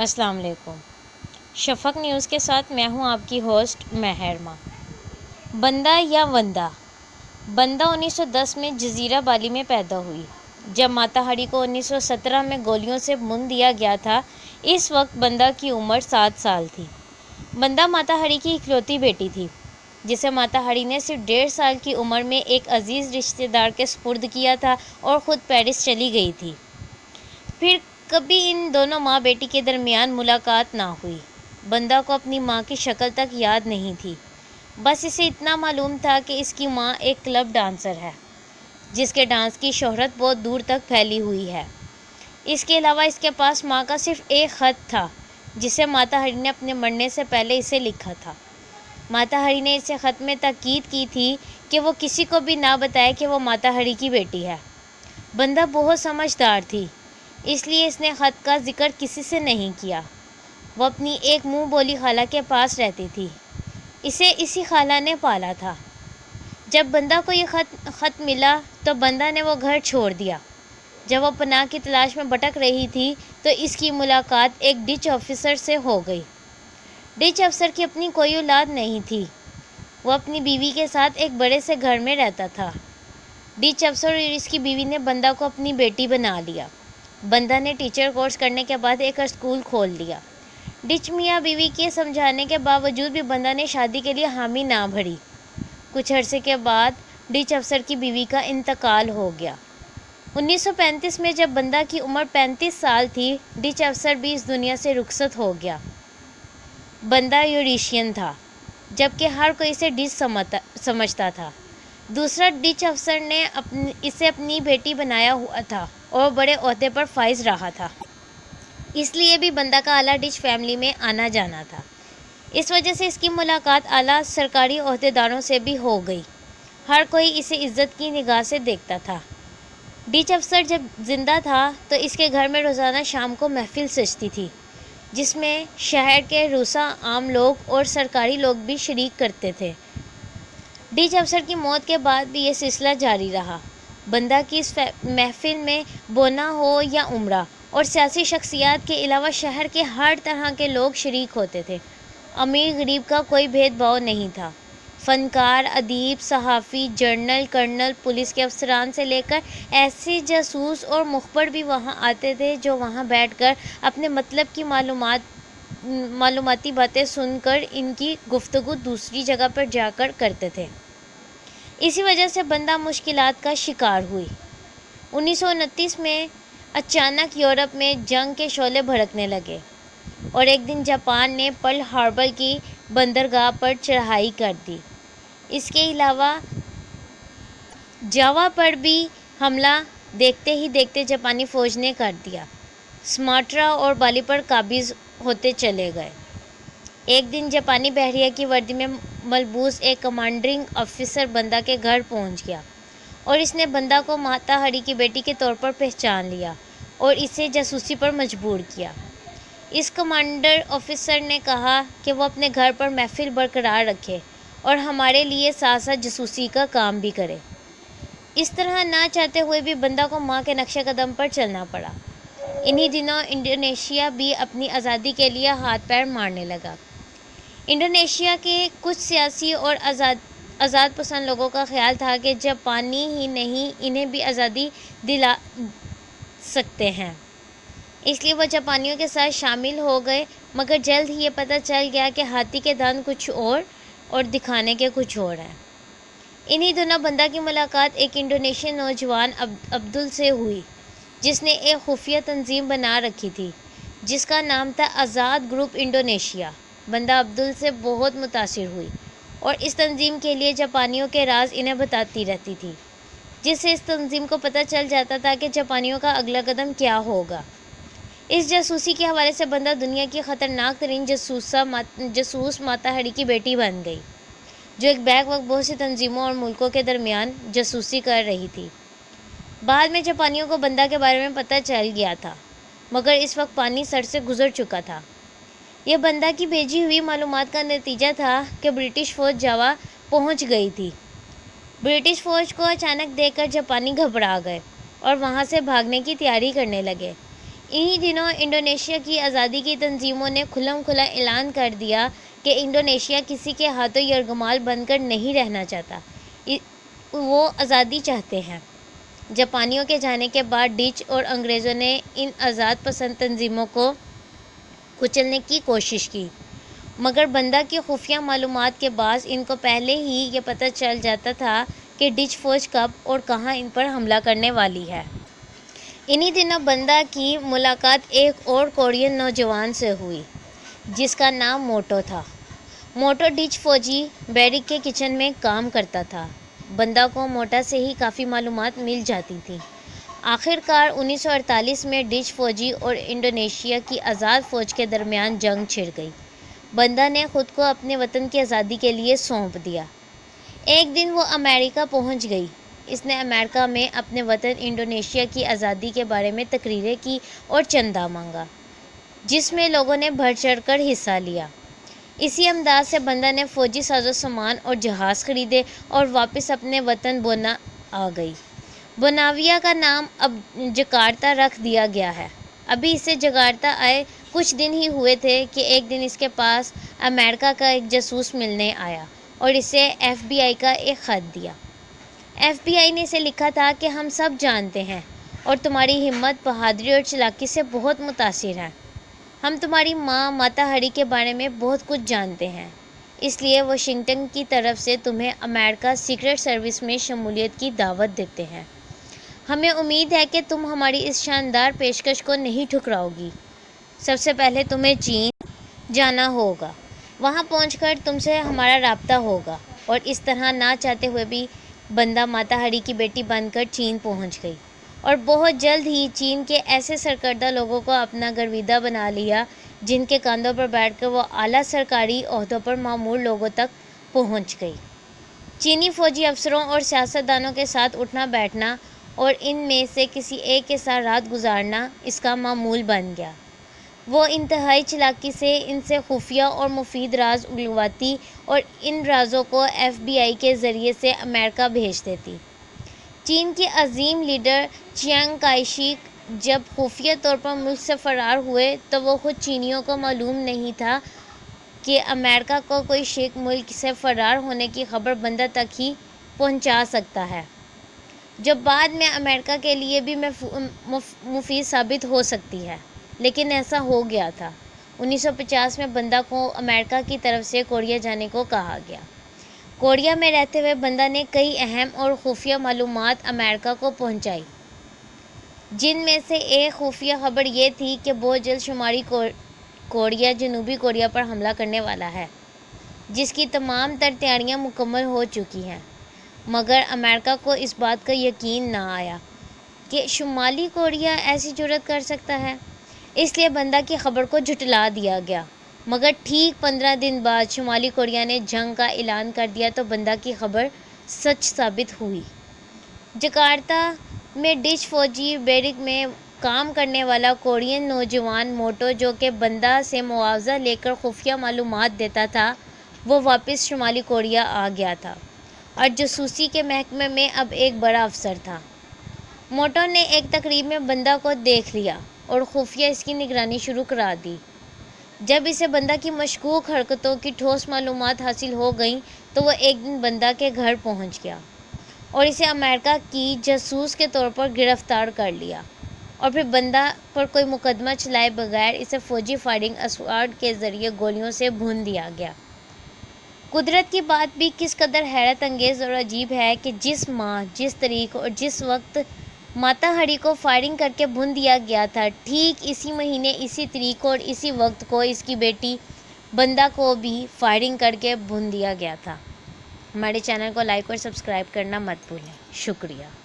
السلام علیکم۔ شفق نیوز کے ساتھ میں ہوں آپ کی ہوسٹ مہرما۔ بندہ یا وندا۔ بندہ 1910 میں جزیرہ بالی میں پیدا ہوئی۔ جب ماتا ہری کو 1917 میں گولیوں سے بھون دیا گیا تھا، اس وقت بندہ کی عمر 7 سال تھی۔ بندہ ماتا ہری کی اکلوتی بیٹی تھی، جسے ماتا ہری نے صرف 1.5 سال کی عمر میں ایک عزیز رشتہ دار کے سپرد کیا تھا اور خود پیرس چلی گئی تھی۔ پھر کبھی ان دونوں ماں بیٹی کے درمیان ملاقات نہ ہوئی۔ بندہ کو اپنی ماں کی شکل تک یاد نہیں تھی، بس اسے اتنا معلوم تھا کہ اس کی ماں ایک کلب ڈانسر ہے، جس کے ڈانس کی شہرت بہت دور تک پھیلی ہوئی ہے۔ اس کے علاوہ اس کے پاس ماں کا صرف ایک خط تھا، جسے ماتا ہری نے اپنے مرنے سے پہلے اسے لکھا تھا۔ ماتا ہری نے اسے خط میں تاکید کی تھی کہ وہ کسی کو بھی نہ بتائے کہ وہ ماتا ہری کی بیٹی ہے۔ بندہ بہت سمجھدار تھی، اس لیے اس نے خط کا ذکر کسی سے نہیں کیا۔ وہ اپنی ایک منہ بولی خالہ کے پاس رہتی تھی، اسے اسی خالہ نے پالا تھا۔ جب بندہ کو یہ خط ملا تو بندہ نے وہ گھر چھوڑ دیا۔ جب وہ پناہ کی تلاش میں بھٹک رہی تھی تو اس کی ملاقات ایک ڈچ آفیسر سے ہو گئی۔ ڈچ افسر کی اپنی کوئی اولاد نہیں تھی، وہ اپنی بیوی کے ساتھ ایک بڑے سے گھر میں رہتا تھا۔ ڈچ افسر اور اس کی بیوی نے بندہ کو اپنی بیٹی بنا لیا۔ بندہ نے ٹیچر کورس کرنے کے بعد ایک اسکول کھول لیا۔ ڈچ میاں بیوی کے سمجھانے کے باوجود بھی بندہ نے شادی کے لیے حامی نہ بھری۔ کچھ عرصے کے بعد ڈچ افسر کی بیوی کا انتقال ہو گیا۔ 1935 میں جب بندہ کی عمر 35 سال تھی، ڈچ افسر بھی اس دنیا سے رخصت ہو گیا۔ بندہ یوریشین تھا، جبکہ ہر کوئی اسے ڈچ سمجھتا تھا۔ دوسرا ڈچ افسر نے اسے اپنی بیٹی بنایا ہوا تھا اور بڑے عہدے پر فائز رہا تھا، اس لیے بھی بندہ کا اعلیٰ ڈچ فیملی میں آنا جانا تھا۔ اس وجہ سے اس کی ملاقات اعلیٰ سرکاری عہدیداروں سے بھی ہو گئی۔ ہر کوئی اسے عزت کی نگاہ سے دیکھتا تھا۔ ڈچ افسر جب زندہ تھا تو اس کے گھر میں روزانہ شام کو محفل سجتی تھی، جس میں شہر کے رؤسا عام لوگ اور سرکاری لوگ بھی شریک کرتے تھے۔ ڈچ افسر کی موت کے بعد بھی یہ سلسلہ جاری رہا۔ بندہ کی اس محفل میں بونا ہو یا عمرہ اور سیاسی شخصیات کے علاوہ شہر کے ہر طرح کے لوگ شریک ہوتے تھے۔ امیر غریب کا کوئی بھید بھاؤ نہیں تھا۔ فنکار، ادیب، صحافی، جنرل، کرنل، پولیس کے افسران سے لے کر ایسے جاسوس اور مخبر بھی وہاں آتے تھے جو وہاں بیٹھ کر اپنے مطلب کی معلوماتی باتیں سن کر ان کی گفتگو دوسری جگہ پر جا کر کرتے تھے۔ اسی وجہ سے بندہ مشکلات کا شکار ہوئی۔ 1929 میں اچانک یورپ میں جنگ کے شعلے بھڑکنے لگے اور ایک دن جاپان نے پرل ہاربر کی بندرگاہ پر چڑھائی کر دی۔ اس کے علاوہ جاوا پر بھی حملہ دیکھتے ہی دیکھتے جاپانی فوج نے کر دیا۔ سماٹرا اور بالی پر قابض ہوتے چلے گئے۔ ایک دن جاپانی بحریہ کی وردی میں ملبوس ایک کمانڈنگ آفیسر بندہ کے گھر پہنچ گیا اور اس نے بندہ کو ماتا ہری کی بیٹی کے طور پر پہچان لیا اور اسے جاسوسی پر مجبور کیا۔ اس کمانڈر آفیسر نے کہا کہ وہ اپنے گھر پر محفل برقرار رکھے اور ہمارے لیے ساتھ ساتھ جاسوسی کا کام بھی کرے۔ اس طرح نہ چاہتے ہوئے بھی بندہ کو ماں کے نقش قدم پر چلنا پڑا۔ انہی دنوں انڈونیشیا بھی اپنی آزادی کے لیے ہاتھ پیر مارنے لگا۔ انڈونیشیا کے کچھ سیاسی اور آزاد پسند لوگوں کا خیال تھا کہ جاپانی ہی نہیں انہیں بھی آزادی دلا سکتے ہیں، اس لیے وہ جاپانیوں کے ساتھ شامل ہو گئے، مگر جلد ہی یہ پتہ چل گیا کہ ہاتھی کے دانت کچھ اور دکھانے کے کچھ اور ہیں۔ انہی دنوں بندہ کی ملاقات ایک انڈونیشین نوجوان عبدل سے ہوئی، جس نے ایک خفیہ تنظیم بنا رکھی تھی جس کا نام تھا آزاد گروپ انڈونیشیا۔ بندہ عبدل سے بہت متاثر ہوئی اور اس تنظیم کے لیے جاپانیوں کے راز انہیں بتاتی رہتی تھی، جس سے اس تنظیم کو پتہ چل جاتا تھا کہ جاپانیوں کا اگلا قدم کیا ہوگا۔ اس جاسوسی کے حوالے سے بندہ دنیا کی خطرناک ترین جاسوس ماتا ہری کی بیٹی بن گئی، جو ایک بیک وقت بہت سی تنظیموں اور ملکوں کے درمیان جاسوسی کر رہی تھی۔ بعد میں جاپانیوں کو بندہ کے بارے میں پتہ چل گیا تھا، مگر اس وقت پانی سر سے گزر چکا تھا۔ یہ بندہ کی بھیجی ہوئی معلومات کا نتیجہ تھا کہ برٹش فوج جاوا پہنچ گئی تھی۔ برٹش فوج کو اچانک دیکھ کر جاپانی گھبرا گئے اور وہاں سے بھاگنے کی تیاری کرنے لگے۔ انہی دنوں انڈونیشیا کی آزادی کی تنظیموں نے کھلم کھلا اعلان کر دیا کہ انڈونیشیا کسی کے ہاتھوں یرغمال بن کر نہیں رہنا چاہتا، وہ آزادی چاہتے ہیں۔ جاپانیوں کے جانے کے بعد ڈچ اور انگریزوں نے ان آزاد پسند تنظیموں کو کچلنے کی کوشش کی، مگر بندہ کی خفیہ معلومات کے باعث ان کو پہلے ہی یہ پتہ چل جاتا تھا کہ ڈچ فوج کب اور کہاں ان پر حملہ کرنے والی ہے۔ انہی دنوں بندہ کی ملاقات ایک اور کورین نوجوان سے ہوئی جس کا نام موٹو تھا۔ موٹو ڈچ فوجی بیرک کے کچن میں کام کرتا تھا۔ بندہ کو موٹا سے ہی کافی معلومات مل جاتی تھیں۔ آخر کار 1948 میں ڈچ فوجی اور انڈونیشیا کی آزاد فوج کے درمیان جنگ چھڑ گئی۔ بندہ نے خود کو اپنے وطن کی آزادی کے لیے سونپ دیا۔ ایک دن وہ امریکہ پہنچ گئی۔ اس نے امریکہ میں اپنے وطن انڈونیشیا کی آزادی کے بارے میں تقریریں کی اور چندہ مانگا، جس میں لوگوں نے بڑھ چڑھ کر حصہ لیا۔ اسی امداد سے بندہ نے فوجی ساز و سامان اور جہاز خریدے اور واپس اپنے وطن بونا آ گئی۔ بوناویا کا نام اب جکارتا رکھ دیا گیا ہے۔ ابھی اسے جکارتا آئے کچھ دن ہی ہوئے تھے کہ ایک دن اس کے پاس امریکہ کا ایک جاسوس ملنے آیا اور اسے ایف بی آئی کا ایک خط دیا۔ ایف بی آئی نے اسے لکھا تھا کہ ہم سب جانتے ہیں اور تمہاری ہمت، بہادری اور چالاکی سے بہت متاثر ہیں۔ ہم تمہاری ماں ماتا ہری کے بارے میں بہت کچھ جانتے ہیں، اس لیے واشنگٹن کی طرف سے تمہیں امریکہ سیکرٹ سروس میں شمولیت کی دعوت دیتے ہیں۔ ہمیں امید ہے کہ تم ہماری اس شاندار پیشکش کو نہیں ٹھکراؤ گی۔ سب سے پہلے تمہیں چین جانا ہوگا۔ وہاں پہنچ کر تم سے ہمارا رابطہ ہوگا۔ اور اس طرح نہ چاہتے ہوئے بھی بندہ ماتا ہری کی بیٹی بن کر چین پہنچ گئی اور بہت جلد ہی چین کے ایسے سرکردہ لوگوں کو اپنا گرویدہ بنا لیا جن کے کاندھوں پر بیٹھ کر وہ اعلیٰ سرکاری عہدوں پر مامور لوگوں تک پہنچ گئی۔ چینی فوجی افسروں اور سیاستدانوں کے ساتھ اٹھنا بیٹھنا اور ان میں سے کسی ایک کے ساتھ رات گزارنا اس کا معمول بن گیا۔ وہ انتہائی چالاکی سے ان سے خفیہ اور مفید راز اگلواتی اور ان رازوں کو ایف بی آئی کے ذریعے سے امریکہ بھیج دیتی۔ چین کے عظیم لیڈر چیانگ کائی شیک جب خفیہ طور پر ملک سے فرار ہوئے تو وہ خود چینیوں کو معلوم نہیں تھا کہ امریکہ کو کوئی شیخ ملک سے فرار ہونے کی خبر بندہ تک ہی پہنچا سکتا ہے، جو بعد میں امریکہ کے لیے بھی مفید ثابت ہو سکتی ہے۔ لیکن ایسا ہو گیا تھا۔ 1950 میں بندہ کو امریکہ کی طرف سے کوریا جانے کو کہا گیا۔ کوریا میں رہتے ہوئے بندہ نے کئی اہم اور خفیہ معلومات امریکہ کو پہنچائی، جن میں سے ایک خفیہ خبر یہ تھی کہ بہت جلد شمالی کوریا جنوبی کوریا پر حملہ کرنے والا ہے، جس کی تمام تر تیاریاں مکمل ہو چکی ہیں۔ مگر امریکہ کو اس بات کا یقین نہ آیا کہ شمالی کوریا ایسی جرأت کر سکتا ہے، اس لیے بندہ کی خبر کو جھٹلا دیا گیا۔ مگر ٹھیک 15 دن بعد شمالی کوریا نے جنگ کا اعلان کر دیا تو بندہ کی خبر سچ ثابت ہوئی۔ جکارتا میں ڈچ فوجی بیرک میں کام کرنے والا کورین نوجوان موٹو، جو کہ بندہ سے معاوضہ لے کر خفیہ معلومات دیتا تھا، وہ واپس شمالی کوریا آ گیا تھا اور جاسوسی کے محکمے میں اب ایک بڑا افسر تھا۔ موٹو نے ایک تقریب میں بندہ کو دیکھ لیا اور خفیہ اس کی نگرانی شروع کرا دی۔ جب اسے بندہ کی مشکوک حرکتوں کی ٹھوس معلومات حاصل ہو گئیں تو وہ ایک دن بندہ کے گھر پہنچ گیا اور اسے امریکہ کی جاسوس کے طور پر گرفتار کر لیا، اور پھر بندہ پر کوئی مقدمہ چلائے بغیر اسے فوجی فائرنگ اسکواڈ کے ذریعے گولیوں سے بھون دیا گیا۔ قدرت کی بات بھی کس قدر حیرت انگیز اور عجیب ہے کہ جس ماہ، جس تاریخ اور جس وقت ماتا ہری کو فائرنگ کر کے بھون دیا گیا تھا، ٹھیک اسی مہینے، اسی تاریخ اور اسی وقت کو اس کی بیٹی بندہ کو بھی فائرنگ کر کے بھون دیا گیا تھا۔ ہمارے چینل کو لائک اور سبسکرائب کرنا مت بھولیں۔ شکریہ۔